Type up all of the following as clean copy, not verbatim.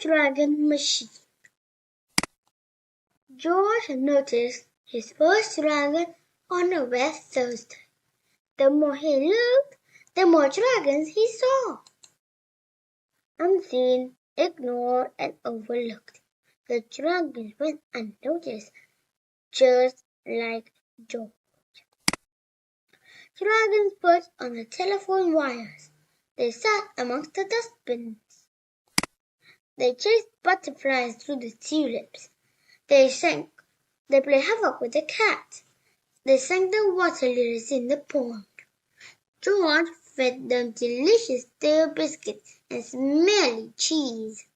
dragon machine. George noticed his first dragon on a wet Thursday. The more he looked, the more dragons he saw. Unseen, ignored, and overlooked, the dragons went unnoticed, just like George. Dragons perched on the telephone wires. They sat amongst the dustbins. They chased butterflies through the tulips. They sang. They played havoc with the cat. They sang the water lilies in the pond. George fed them delicious stale biscuits and smelly cheese.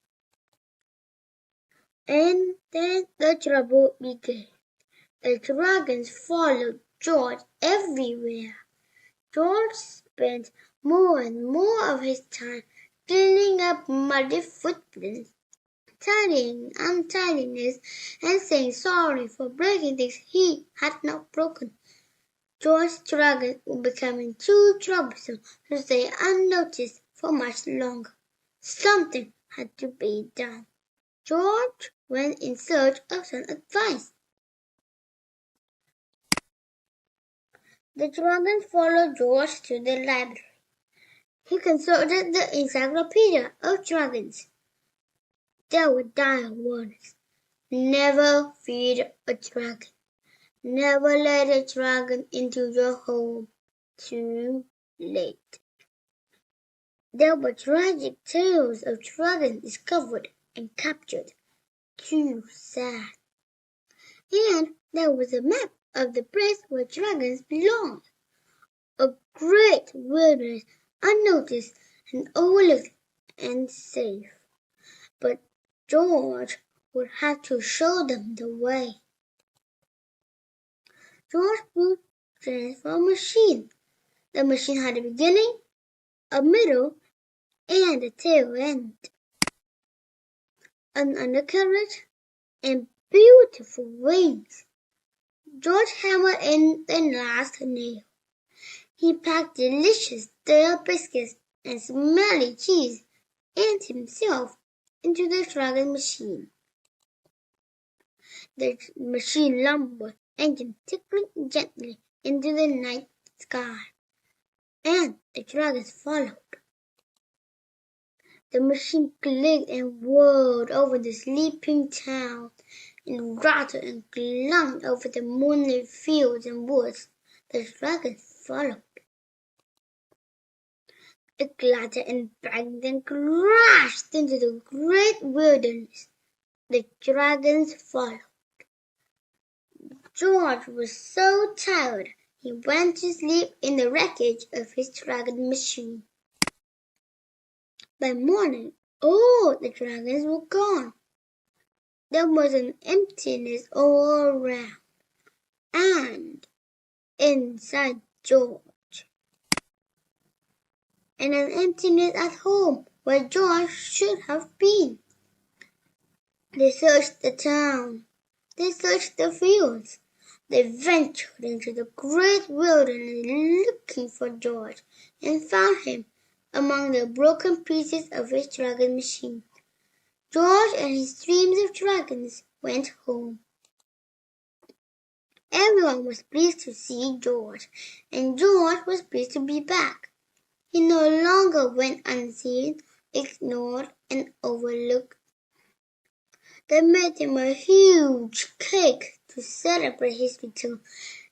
And then the trouble began. The dragons followed George everywhere. George spent more and more of his time cleaning up muddy footprints, tidying untidiness, and saying sorry for breaking things he had not broken. George's dragons were becoming too troublesome to stay unnoticed for much longer. Something had to be done. George went in search of some advice. The dragons followed George to the library. He consulted the Encyclopedia of Dragons. There were dire warnings. Never feed a dragon. Never let a dragon into your home. Too late. There were tragic tales of dragons discovered and captured. Too sad. And there was a map of the place where dragons belonged. A great wilderness, unnoticed and overlooked and safe. But George would have to show them the way. George built a transform machine. The machine had a beginning, a middle, and a tail end. An undercarriage and beautiful wings. George hammered in the last nail. He packed delicious stale biscuits and smelly cheese and himself into the dragon machine. The machine lumbered, engine tickling gently into the night sky, and the dragons followed. The machine clicked and whirled over the sleeping town, and rattled and clunked over the moonlit fields and woods. The dragons followed. It clattered and banged and crashed into the great wilderness. The dragons followed. George was so tired he went to sleep in the wreckage of his dragon machine. By morning, all the dragons were gone. There was an emptiness all around, and inside George, and an emptiness at home where George should have been. They searched the town. They searched the fields. They ventured into the great wilderness looking for George and found him among the broken pieces of his dragon machine. George and his streams of dragons went home. Everyone was pleased to see George, and George was pleased to be back. He no longer went unseen, ignored, and overlooked. They made him a huge cake to celebrate his return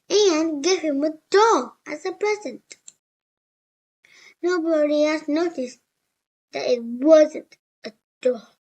and gave him a doll as a present. Nobody else noticed that it wasn't a doll.